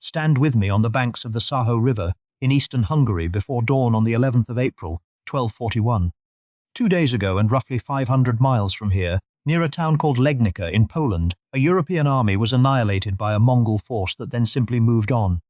stand with me on the banks of the Sajó River in eastern Hungary before dawn on the 11th of April, 1241. 2 days ago, and roughly 500 miles from here, near a town called Legnica in Poland, a European army was annihilated by a Mongol force that then simply moved on.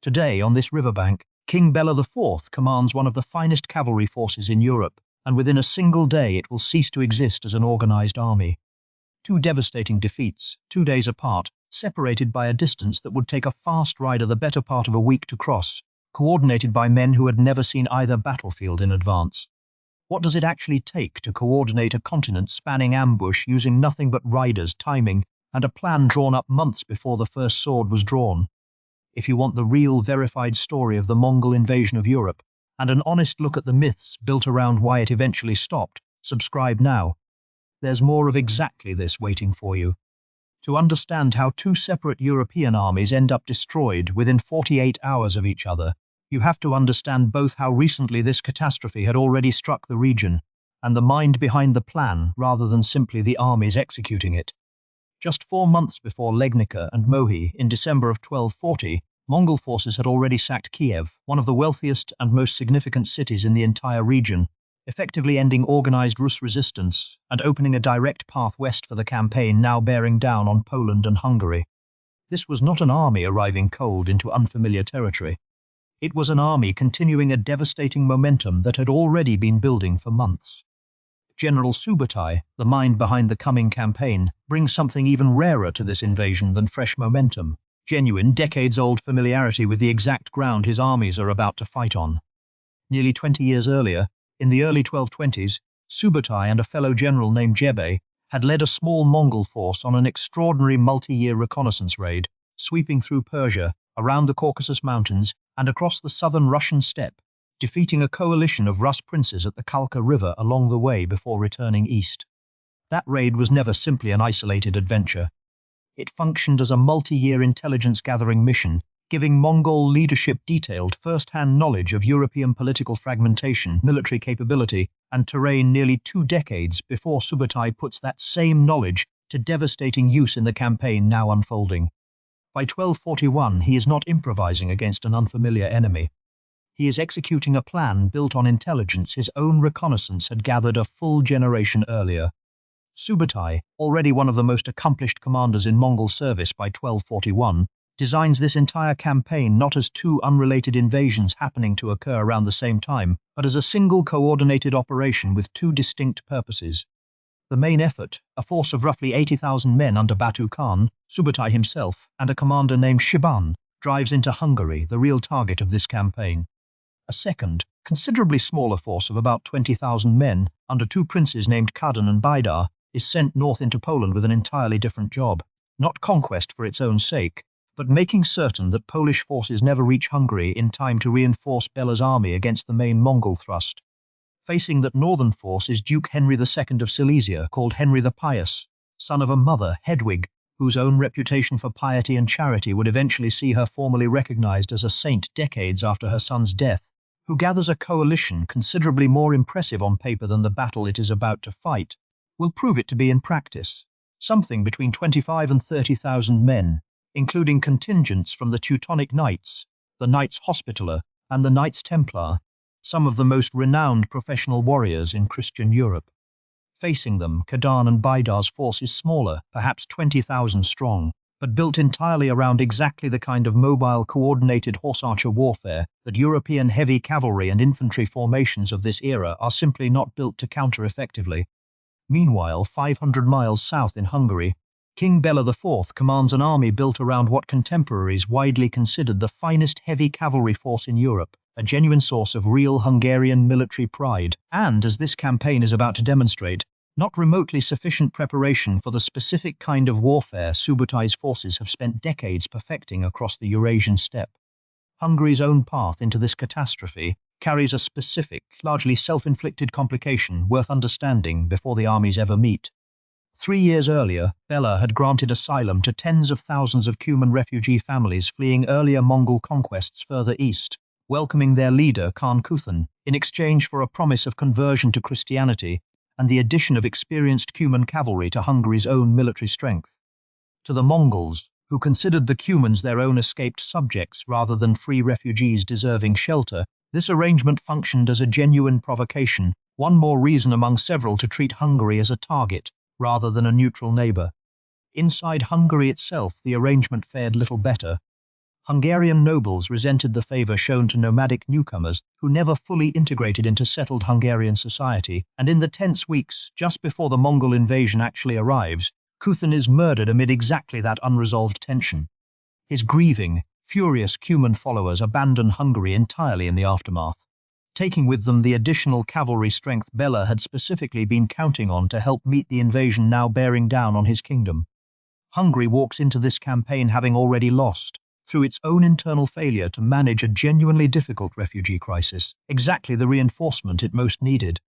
Today, on this riverbank, King Béla IV commands one of the finest cavalry forces in Europe, and within a single day it will cease to exist as an organized army. 2 devastating defeats, 2 days apart, separated by a distance that would take a fast rider the better part of a week to cross, coordinated by men who had never seen either battlefield in advance. What does it actually take to coordinate a continent-spanning ambush using nothing but riders, timing, and a plan drawn up months before the first sword was drawn? If you want the real, verified story of the Mongol invasion of Europe, and an honest look at the myths built around why it eventually stopped, subscribe now. There's more of exactly this waiting for you. To understand how 2 separate European armies end up destroyed within 48 hours of each other, you have to understand both how recently this catastrophe had already struck the region, and the mind behind the plan rather than simply the armies executing it. Just 4 months before Legnica and Mohi, in December of 1240, Mongol forces had already sacked Kiev, one of the wealthiest and most significant cities in the entire region, effectively ending organized Rus resistance and opening a direct path west for the campaign now bearing down on Poland and Hungary. This was not an army arriving cold into unfamiliar territory. It was an army continuing a devastating momentum that had already been building for months. General Subutai, the mind behind the coming campaign, brings something even rarer to this invasion than fresh momentum, genuine, decades-old familiarity with the exact ground his armies are about to fight on. Nearly 20 years earlier, in the early 1220s, Subutai and a fellow general named Jebe had led a small Mongol force on an extraordinary multi-year reconnaissance raid, sweeping through Persia, around the Caucasus Mountains, and across the southern Russian steppe, defeating a coalition of Rus princes at the Kalka River along the way before returning east. That raid was never simply an isolated adventure. It functioned as a multi-year intelligence-gathering mission, giving Mongol leadership detailed first-hand knowledge of European political fragmentation, military capability, and terrain nearly 2 decades before Subutai puts that same knowledge to devastating use in the campaign now unfolding. By 1241, he is not improvising against an unfamiliar enemy. He is executing a plan built on intelligence his own reconnaissance had gathered a full generation earlier. Subutai, already one of the most accomplished commanders in Mongol service by 1241, designs this entire campaign not as 2 unrelated invasions happening to occur around the same time, but as a single coordinated operation with 2 distinct purposes. The main effort, a force of roughly 80,000 men under Batu Khan, Subutai himself, and a commander named Shiban, drives into Hungary, the real target of this campaign. A second, considerably smaller force of about 20,000 men, under 2 princes named Kadan and Baidar, is sent north into Poland with an entirely different job, not conquest for its own sake, but making certain that Polish forces never reach Hungary in time to reinforce Béla's army against the main Mongol thrust. Facing that northern force is Duke Henry II of Silesia, called Henry the Pious, son of a mother, Hedwig, whose own reputation for piety and charity would eventually see her formally recognized as a saint decades after her son's death, who gathers a coalition considerably more impressive on paper than the battle it is about to fight, will prove it to be in practice, something between 25 and 30,000 men, including contingents from the Teutonic Knights, the Knights Hospitaller, and the Knights Templar, some of the most renowned professional warriors in Christian Europe. Facing them, Kadan and Baidar's force is smaller, perhaps 20,000 strong, but built entirely around exactly the kind of mobile, coordinated horse-archer warfare that European heavy cavalry and infantry formations of this era are simply not built to counter effectively. Meanwhile, 500 miles south in Hungary, King Béla IV commands an army built around what contemporaries widely considered the finest heavy cavalry force in Europe, a genuine source of real Hungarian military pride, and, as this campaign is about to demonstrate, not remotely sufficient preparation for the specific kind of warfare Subutai's forces have spent decades perfecting across the Eurasian steppe. Hungary's own path into this catastrophe carries a specific, largely self-inflicted complication worth understanding before the armies ever meet. 3 years earlier, Béla had granted asylum to tens of thousands of Cuman refugee families fleeing earlier Mongol conquests further east, welcoming their leader Khan Kuthan in exchange for a promise of conversion to Christianity and the addition of experienced Cuman cavalry to Hungary's own military strength. To the Mongols, who considered the Cumans their own escaped subjects rather than free refugees deserving shelter, this arrangement functioned as a genuine provocation, one more reason among several to treat Hungary as a target rather than a neutral neighbour. Inside Hungary itself, the arrangement fared little better. Hungarian nobles resented the favour shown to nomadic newcomers who never fully integrated into settled Hungarian society, and in the tense weeks just before the Mongol invasion actually arrives, Kuthin is murdered amid exactly that unresolved tension. His grieving, furious Cuman followers abandon Hungary entirely in the aftermath, taking with them the additional cavalry strength Béla had specifically been counting on to help meet the invasion now bearing down on his kingdom. Hungary walks into this campaign having already lost, through its own internal failure to manage a genuinely difficult refugee crisis, exactly the reinforcement it most needed.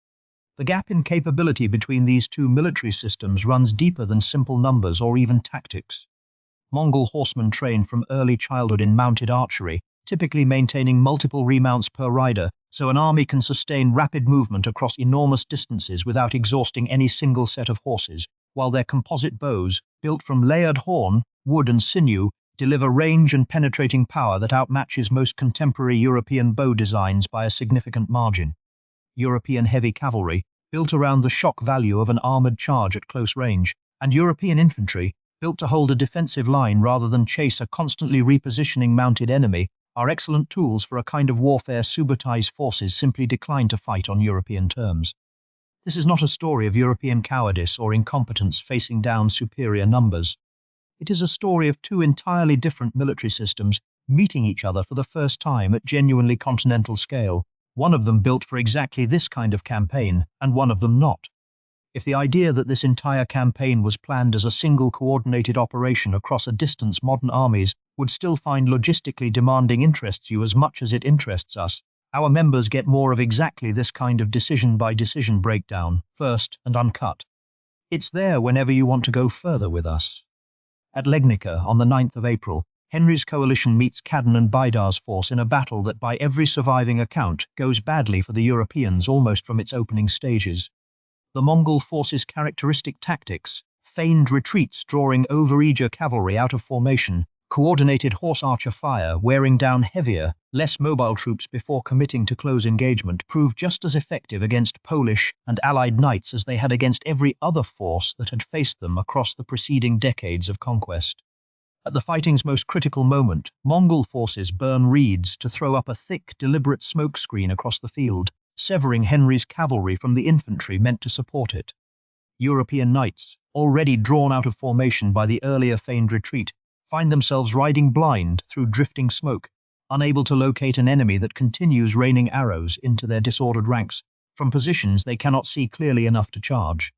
The gap in capability between these two military systems runs deeper than simple numbers or even tactics. Mongol horsemen train from early childhood in mounted archery, typically maintaining multiple remounts per rider, so an army can sustain rapid movement across enormous distances without exhausting any single set of horses, while their composite bows, built from layered horn, wood and sinew, deliver range and penetrating power that outmatches most contemporary European bow designs by a significant margin. European heavy cavalry, built around the shock value of an armoured charge at close range, and European infantry, built to hold a defensive line rather than chase a constantly repositioning mounted enemy, are excellent tools for a kind of warfare Subutai's forces simply decline to fight on European terms. This is not a story of European cowardice or incompetence facing down superior numbers. It is a story of two entirely different military systems meeting each other for the first time at genuinely continental scale, one of them built for exactly this kind of campaign, and one of them not. If the idea that this entire campaign was planned as a single coordinated operation across a distance modern armies would still find logistically demanding interests you as much as it interests us, our members get more of exactly this kind of decision-by-decision breakdown, first and uncut. It's there whenever you want to go further with us. At Legnica, on the 9th of April, Henry's coalition meets Khadan and Baidar's force in a battle that by every surviving account goes badly for the Europeans almost from its opening stages. The Mongol force's characteristic tactics, feigned retreats drawing over-eager cavalry out of formation, coordinated horse-archer fire wearing down heavier, less mobile troops before committing to close engagement proved just as effective against Polish and Allied knights as they had against every other force that had faced them across the preceding decades of conquest. At the fighting's most critical moment, Mongol forces burn reeds to throw up a thick, deliberate smokescreen across the field, severing Henry's cavalry from the infantry meant to support it. European knights, already drawn out of formation by the earlier feigned retreat, find themselves riding blind through drifting smoke, unable to locate an enemy that continues raining arrows into their disordered ranks from positions they cannot see clearly enough to charge.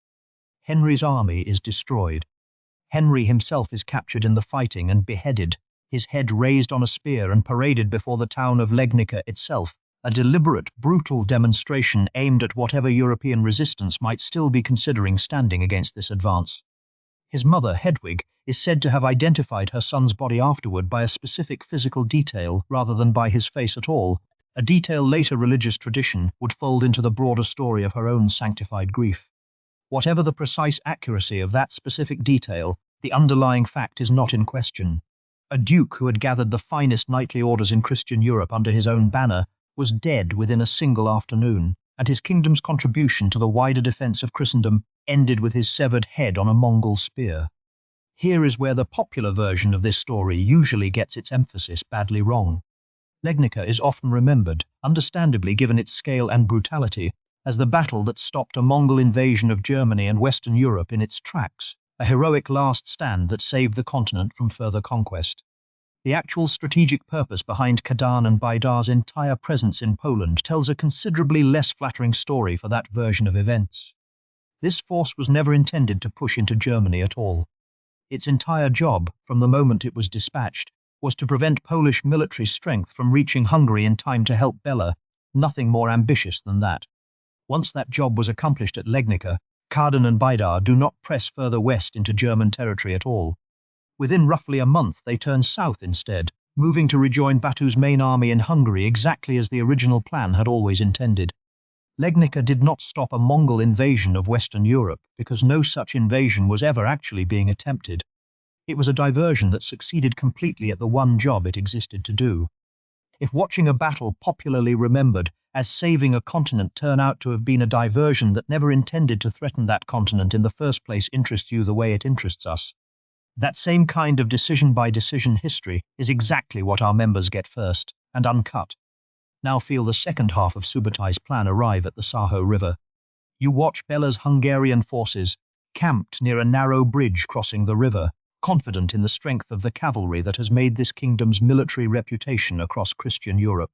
Henry's army is destroyed. Henry himself is captured in the fighting and beheaded, his head raised on a spear and paraded before the town of Legnica itself, a deliberate, brutal demonstration aimed at whatever European resistance might still be considering standing against this advance. His mother, Hedwig, is said to have identified her son's body afterward by a specific physical detail rather than by his face at all, a detail later religious tradition would fold into the broader story of her own sanctified grief. Whatever the precise accuracy of that specific detail, the underlying fact is not in question. A duke who had gathered the finest knightly orders in Christian Europe under his own banner was dead within a single afternoon, and his kingdom's contribution to the wider defence of Christendom ended with his severed head on a Mongol spear. Here is where the popular version of this story usually gets its emphasis badly wrong. Legnica is often remembered, understandably given its scale and brutality, as the battle that stopped a Mongol invasion of Germany and Western Europe in its tracks, a heroic last stand that saved the continent from further conquest. The actual strategic purpose behind Khadan and Baidar's entire presence in Poland tells a considerably less flattering story for that version of events. This force was never intended to push into Germany at all. Its entire job, from the moment it was dispatched, was to prevent Polish military strength from reaching Hungary in time to help Béla, nothing more ambitious than that. Once that job was accomplished at Legnica, Khadan and Baidar do not press further west into German territory at all. Within roughly a month they turn south instead, moving to rejoin Batu's main army in Hungary exactly as the original plan had always intended. Legnica did not stop a Mongol invasion of Western Europe because no such invasion was ever actually being attempted. It was a diversion that succeeded completely at the one job it existed to do. If watching a battle popularly remembered as saving a continent turn out to have been a diversion that never intended to threaten that continent in the first place interests you the way it interests us, that same kind of decision-by-decision history is exactly what our members get first, and uncut. Now feel the second half of Subutai's plan arrive at the Sajó River. You watch Béla's Hungarian forces, camped near a narrow bridge crossing the river, confident in the strength of the cavalry that has made this kingdom's military reputation across Christian Europe.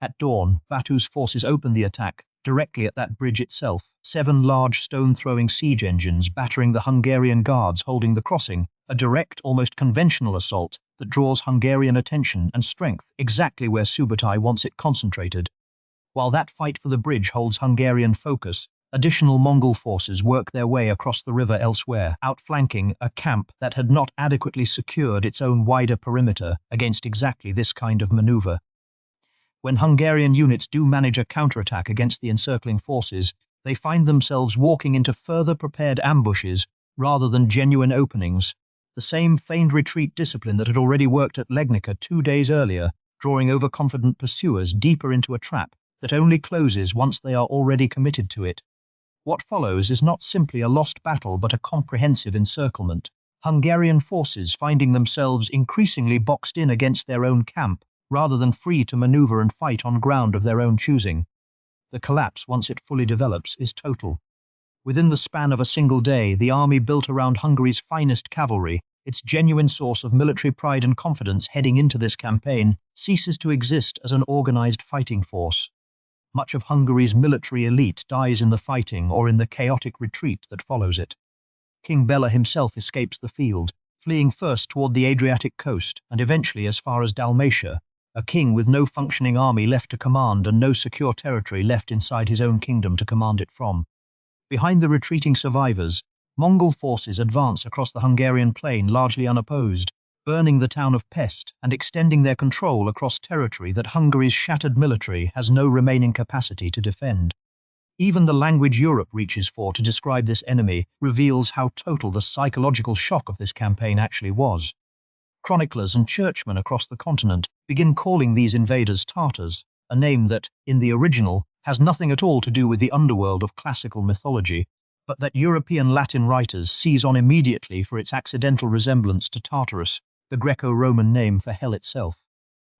At dawn, Batu's forces open the attack, directly at that bridge itself, 7 large stone-throwing siege engines battering the Hungarian guards holding the crossing, a direct, almost conventional assault that draws Hungarian attention and strength exactly where Subutai wants it concentrated. While that fight for the bridge holds Hungarian focus, additional Mongol forces work their way across the river elsewhere, outflanking a camp that had not adequately secured its own wider perimeter against exactly this kind of maneuver. When Hungarian units do manage a counterattack against the encircling forces, they find themselves walking into further prepared ambushes rather than genuine openings, the same feigned retreat discipline that had already worked at Legnica 2 days earlier, drawing overconfident pursuers deeper into a trap that only closes once they are already committed to it. What follows is not simply a lost battle but a comprehensive encirclement, Hungarian forces finding themselves increasingly boxed in against their own camp, rather than free to maneuver and fight on ground of their own choosing. The collapse, once it fully develops, is total. Within the span of a single day, the army built around Hungary's finest cavalry, its genuine source of military pride and confidence heading into this campaign, ceases to exist as an organized fighting force. Much of Hungary's military elite dies in the fighting or in the chaotic retreat that follows it. King Béla himself escapes the field, fleeing first toward the Adriatic coast and eventually as far as Dalmatia, a king with no functioning army left to command and no secure territory left inside his own kingdom to command it from. Behind the retreating survivors, Mongol forces advance across the Hungarian plain largely unopposed, burning the town of Pest and extending their control across territory that Hungary's shattered military has no remaining capacity to defend. Even the language Europe reaches for to describe this enemy reveals how total the psychological shock of this campaign actually was. Chroniclers and churchmen across the continent begin calling these invaders Tartars, a name that, in the original, has nothing at all to do with the underworld of classical mythology, but that European Latin writers seize on immediately for its accidental resemblance to Tartarus, the Greco-Roman name for hell itself.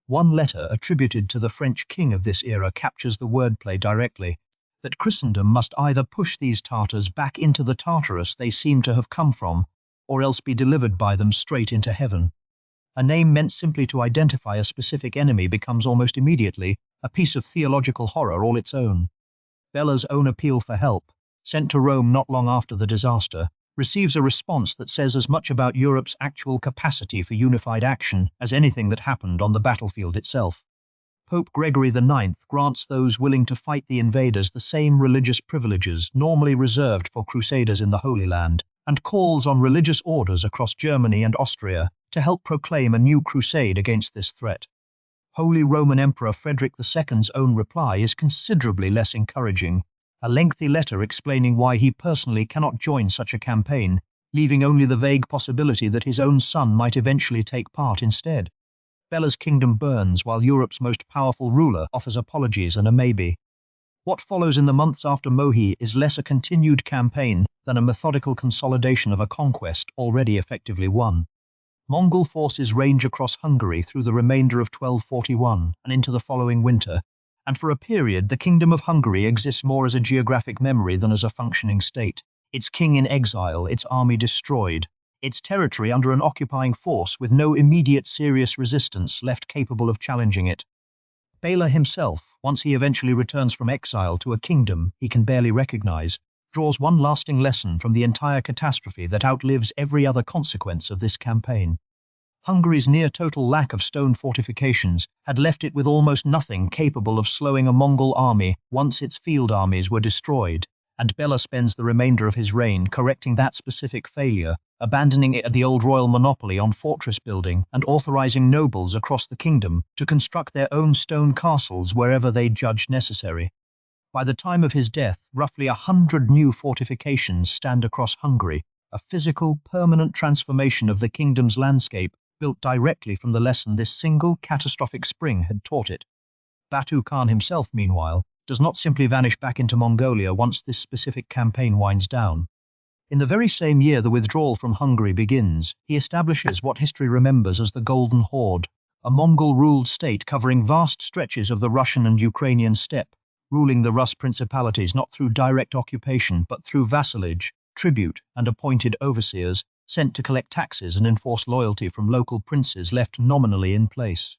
One letter attributed to the French king of this era captures the wordplay directly, that Christendom must either push these Tartars back into the Tartarus they seem to have come from, or else be delivered by them straight into heaven. A name meant simply to identify a specific enemy becomes almost immediately a piece of theological horror all its own. Béla's own appeal for help, sent to Rome not long after the disaster, receives a response that says as much about Europe's actual capacity for unified action as anything that happened on the battlefield itself. Pope Gregory IX grants those willing to fight the invaders the same religious privileges normally reserved for crusaders in the Holy Land, and calls on religious orders across Germany and Austria to help proclaim a new crusade against this threat. Holy Roman Emperor Frederick II's own reply is considerably less encouraging, a lengthy letter explaining why he personally cannot join such a campaign, leaving only the vague possibility that his own son might eventually take part instead. Béla's kingdom burns while Europe's most powerful ruler offers apologies and a maybe. What follows in the months after Mohi is less a continued campaign than a methodical consolidation of a conquest already effectively won. Mongol forces range across Hungary through the remainder of 1241 and into the following winter, and for a period the Kingdom of Hungary exists more as a geographic memory than as a functioning state, its king in exile, its army destroyed, its territory under an occupying force with no immediate serious resistance left capable of challenging it. Béla himself, once he eventually returns from exile to a kingdom he can barely recognize, draws one lasting lesson from the entire catastrophe that outlives every other consequence of this campaign. Hungary's near-total lack of stone fortifications had left it with almost nothing capable of slowing a Mongol army once its field armies were destroyed, and Béla spends the remainder of his reign correcting that specific failure, abandoning it at the old royal monopoly on fortress building and authorizing nobles across the kingdom to construct their own stone castles wherever they judged necessary. By the time of his death, roughly 100 new fortifications stand across Hungary, a physical, permanent transformation of the kingdom's landscape built directly from the lesson this single catastrophic spring had taught it. Batu Khan himself, meanwhile, does not simply vanish back into Mongolia once this specific campaign winds down. In the very same year the withdrawal from Hungary begins, he establishes what history remembers as the Golden Horde, a Mongol-ruled state covering vast stretches of the Russian and Ukrainian steppe, ruling the Rus principalities not through direct occupation but through vassalage, tribute, and appointed overseers sent to collect taxes and enforce loyalty from local princes left nominally in place.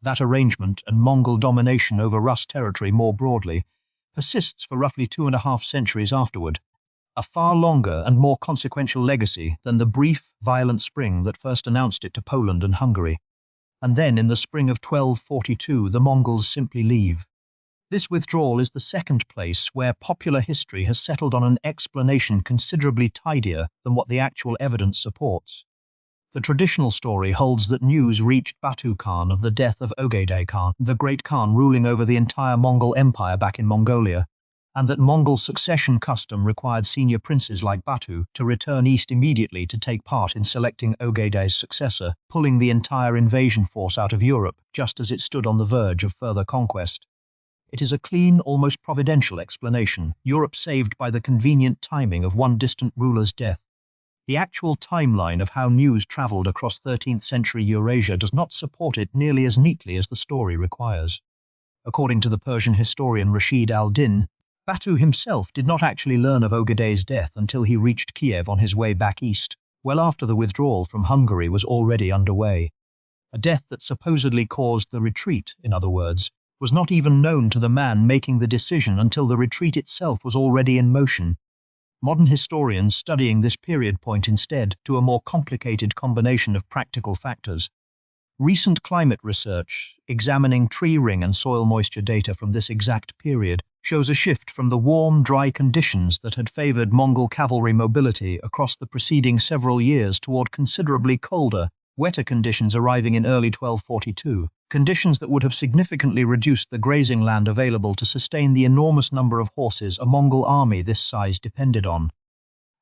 That arrangement and Mongol domination over Rus territory more broadly persists for roughly 2.5 centuries afterward, a far longer and more consequential legacy than the brief, violent spring that first announced it to Poland and Hungary. And then, in the spring of 1242, the Mongols simply leave. This withdrawal is the second place where popular history has settled on an explanation considerably tidier than what the actual evidence supports. The traditional story holds that news reached Batu Khan of the death of Ögedei Khan, the great Khan ruling over the entire Mongol Empire back in Mongolia, and that Mongol succession custom required senior princes like Batu to return east immediately to take part in selecting Ögedei's successor, pulling the entire invasion force out of Europe just as it stood on the verge of further conquest. It is a clean, almost providential explanation, Europe saved by the convenient timing of one distant ruler's death. The actual timeline of how news travelled across 13th century Eurasia does not support it nearly as neatly as the story requires. According to the Persian historian Rashid al-Din, Batu himself did not actually learn of Ögedei's death until he reached Kiev on his way back east, well after the withdrawal from Hungary was already underway. A death that supposedly caused the retreat, in other words, was not even known to the man making the decision until the retreat itself was already in motion. Modern historians studying this period point instead to a more complicated combination of practical factors. Recent climate research, examining tree ring and soil moisture data from this exact period, shows a shift from the warm, dry conditions that had favoured Mongol cavalry mobility across the preceding several years toward considerably colder, wetter conditions arriving in early 1242, conditions that would have significantly reduced the grazing land available to sustain the enormous number of horses a Mongol army this size depended on.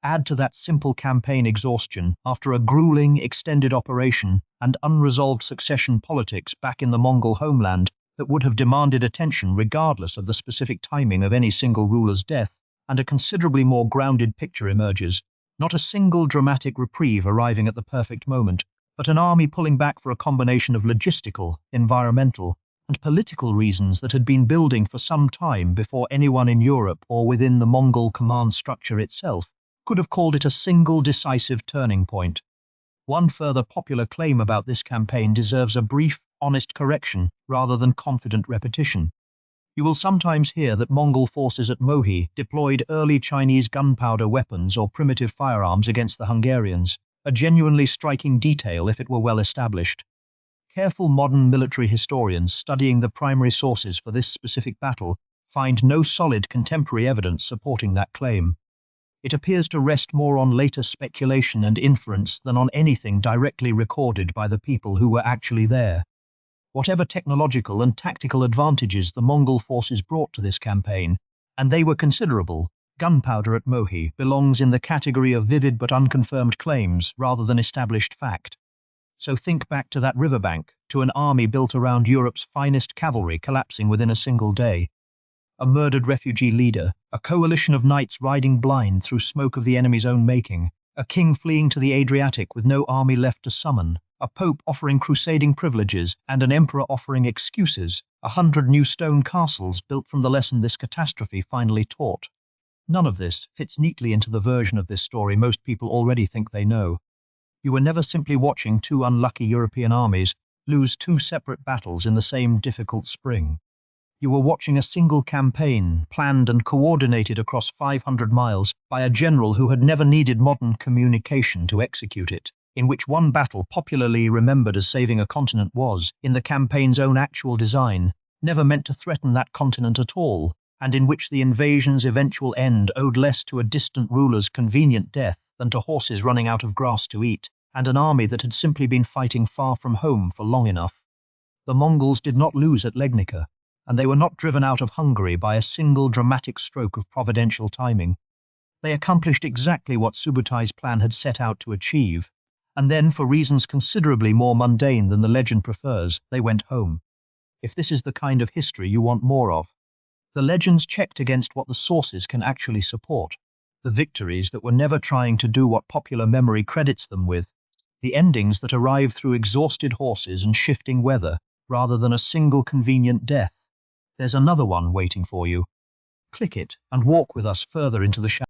Add to that simple campaign exhaustion after a grueling, extended operation and unresolved succession politics back in the Mongol homeland that would have demanded attention regardless of the specific timing of any single ruler's death, and a considerably more grounded picture emerges, not a single dramatic reprieve arriving at the perfect moment, but an army pulling back for a combination of logistical, environmental, and political reasons that had been building for some time before anyone in Europe or within the Mongol command structure itself could have called it a single decisive turning point. One further popular claim about this campaign deserves a brief, honest correction rather than confident repetition. You will sometimes hear that Mongol forces at Mohi deployed early Chinese gunpowder weapons or primitive firearms against the Hungarians, a genuinely striking detail if it were well established. Careful modern military historians studying the primary sources for this specific battle find no solid contemporary evidence supporting that claim. It appears to rest more on later speculation and inference than on anything directly recorded by the people who were actually there. Whatever technological and tactical advantages the Mongol forces brought to this campaign, and they were considerable, gunpowder at Mohi belongs in the category of vivid but unconfirmed claims rather than established fact. So think back to that riverbank, to an army built around Europe's finest cavalry collapsing within a single day. A murdered refugee leader, a coalition of knights riding blind through smoke of the enemy's own making, a king fleeing to the Adriatic with no army left to summon, a pope offering crusading privileges and an emperor offering excuses, 100 new stone castles built from the lesson this catastrophe finally taught. None of this fits neatly into the version of this story most people already think they know. You were never simply watching two unlucky European armies lose two separate battles in the same difficult spring. You were watching a single campaign, planned and coordinated across 500 miles by a general who had never needed modern communication to execute it, in which one battle popularly remembered as saving a continent was, in the campaign's own actual design, never meant to threaten that continent at all, and in which the invasion's eventual end owed less to a distant ruler's convenient death than to horses running out of grass to eat, and an army that had simply been fighting far from home for long enough. The Mongols did not lose at Legnica, and they were not driven out of Hungary by a single dramatic stroke of providential timing. They accomplished exactly what Subutai's plan had set out to achieve, and then, for reasons considerably more mundane than the legend prefers, they went home. If this is the kind of history you want more of. The legends checked against what the sources can actually support. The victories that were never trying to do what popular memory credits them with. The endings that arrive through exhausted horses and shifting weather, rather than a single convenient death. There's another one waiting for you. Click it and walk with us further into the shadows.